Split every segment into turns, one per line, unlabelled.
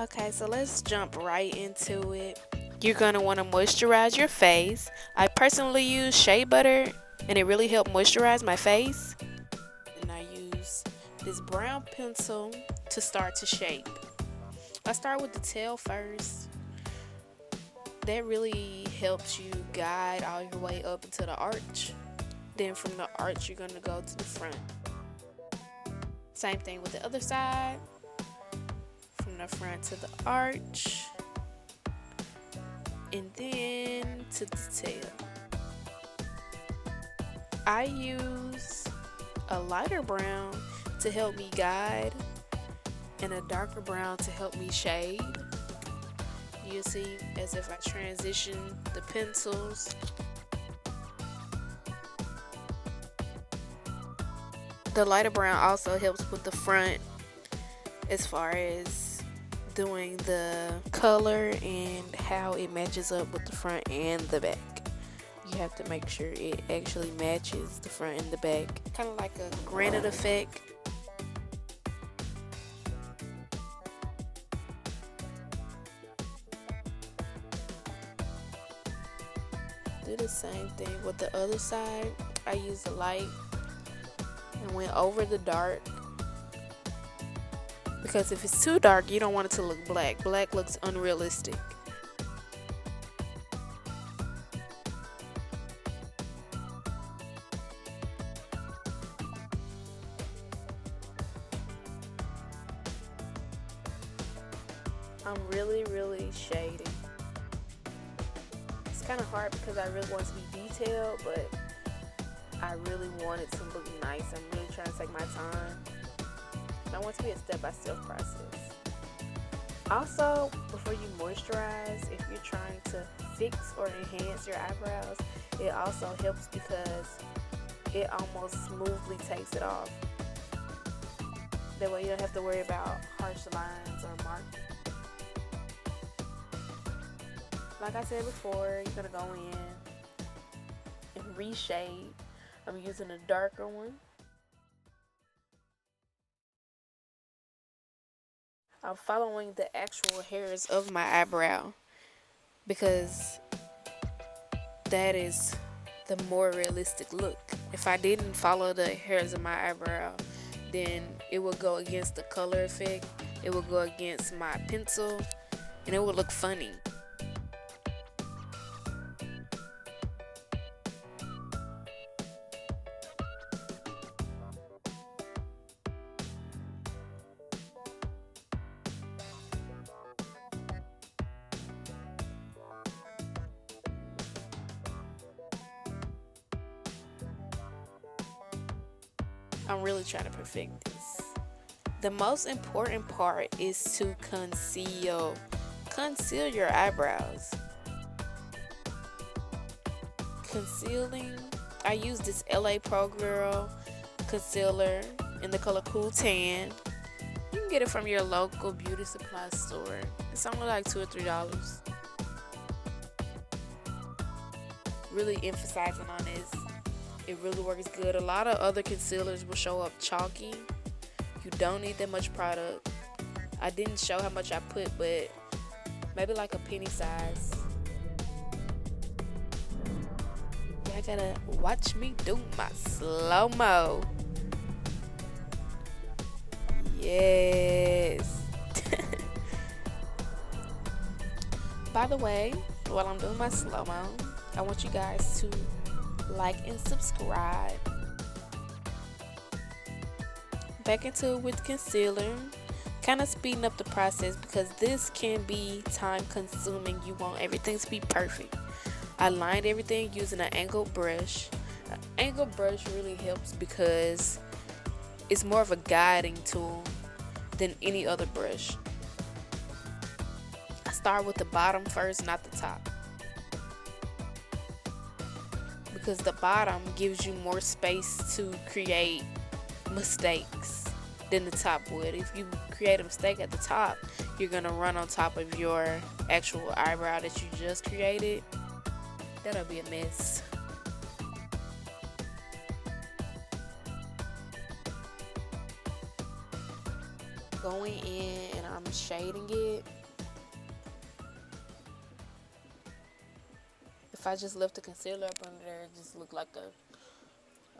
Okay, so let's jump right into it. You're gonna want to moisturize your face. I personally use shea butter and it really helped moisturize my face. And I use this brown pencil to start to shape. I start with the tail first. That really helps you guide all your way up into the arch. Then from the arch, you're gonna go to the front. Same thing with the other side. From the front to the arch. And then to the tail. I use a lighter brown to help me guide and a darker brown to help me shade. You see, as if I transition the pencils. The lighter brown also helps with the front as far as doing the color and how it matches up with the front and the back. You have to make sure it actually matches the front and the back. Kind of like a granite effect. Do the same thing with the other side. I used the light and went over the dark. Because if it's too dark, you don't want it to look black. Black looks unrealistic. I'm really shading. It's kind of hard because I really want it to be detailed, but I really want it to look nice. I'm really trying to take my time. I want it to be a step-by-step process. Also, before you moisturize, if you're trying to fix or enhance your eyebrows, it also helps because it almost smoothly takes it off. That way you don't have to worry about harsh lines or marks. Like I said before, you're going to go in and reshade. I'm using a darker one. I'm following the actual hairs of my eyebrow because that is the more realistic look. If I didn't follow the hairs of my eyebrow, then it would go against the color effect, it would go against my pencil, and it would look funny. I'm really trying to perfect this. The most important part is to conceal your eyebrows. Concealing, I use this L.A. Pro Girl concealer in the color Cool Tan. You can get it from your local beauty supply store. It's only like $2 or $3. Really emphasizing on this. It really works good. A lot of other concealers will show up chalky. You don't need that much product. I didn't show how much I put, but maybe like a penny size. Y'all gotta watch me do my slow-mo. Yes. By the way, while I'm doing my slow-mo, I want you guys to like and subscribe. Back into it with concealer, kind of speeding up the process because this can be time consuming. You want everything to be perfect. I lined everything using an angled brush. An angled brush really helps because it's more of a guiding tool than any other brush. I start with the bottom first, not the top, because the bottom gives you more space to create mistakes than the top would. If you create a mistake at the top, you're gonna run on top of your actual eyebrow that you just created. That'll be a mess. going in and I'm shading it. If I just left the concealer up under there, it just looked like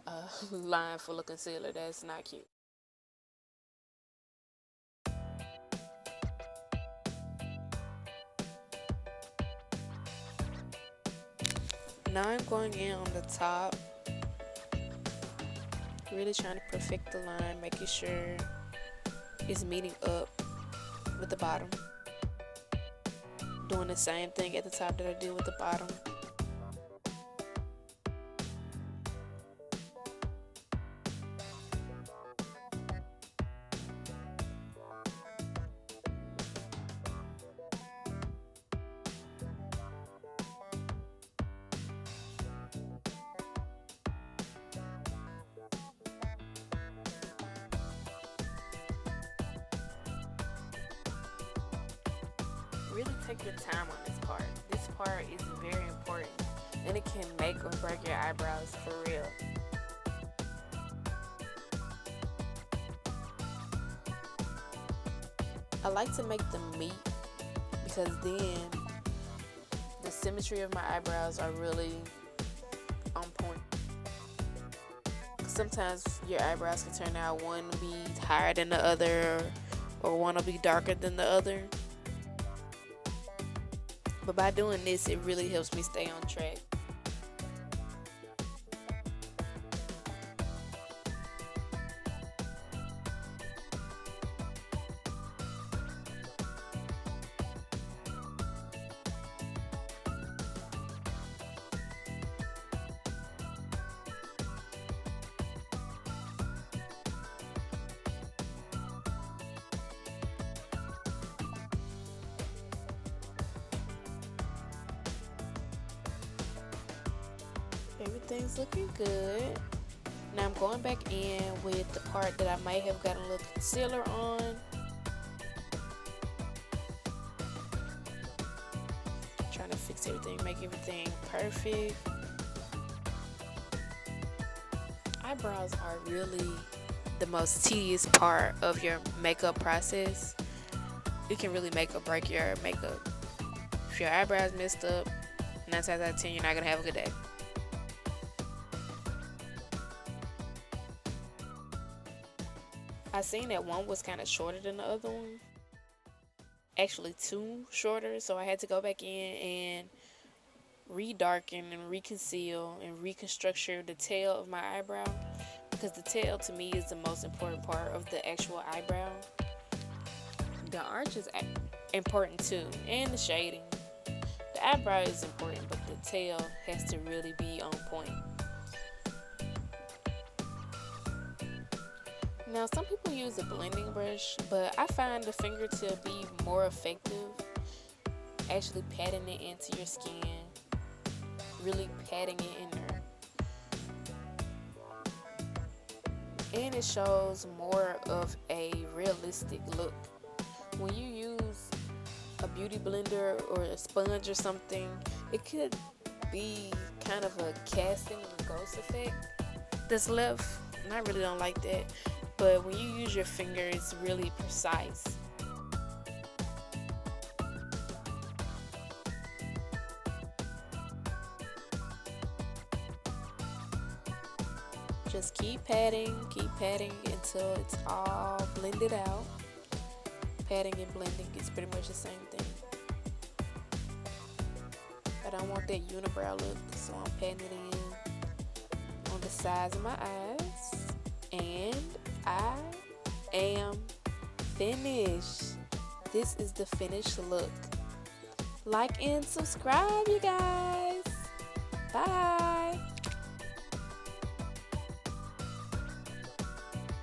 a line full of concealer. That's not cute. Now I'm going in on the top, really trying to perfect the line, making sure it's meeting up with the bottom. Doing the same thing at the top that I did with the bottom. Really take your time on this part. This part is very important and it can make or break your eyebrows for real. I like to make them meet because then the symmetry of my eyebrows are really on point. Sometimes your eyebrows can turn out one will be higher than the other or one will be darker than the other. But by doing this, it really helps me stay on track. Everything's looking good. Now I'm going back in with the part that I might have got a little concealer on. Trying to fix everything, make everything perfect. Eyebrows are really the most tedious part of your makeup process. It can really make or break your makeup. If your eyebrows messed up, 9 times out of 10 you're not gonna have a good day. I seen that one was kind of shorter than the other one. Actually, two shorter, so I had to go back in and re-darken and reconceal and reconstructure the tail of my eyebrow because the tail to me is the most important part of the actual eyebrow. The arch is important too, and the shading. The eyebrow is important, but the tail has to really be on point. Now, some people use a blending brush, but I find the fingertip be more effective. Actually patting it into your skin, really patting it in there. And it shows more of a realistic look. When you use a beauty blender or a sponge or something, it could be kind of a casting or ghost effect that's left. And I really don't like that. But when you use your finger, it's really precise. Just keep patting until it's all blended out. Patting and blending is pretty much the same thing. But I want that unibrow look, so I'm patting it in on the sides of my eyes. And I am finished. This is the finished look. Like and subscribe, you guys. Bye.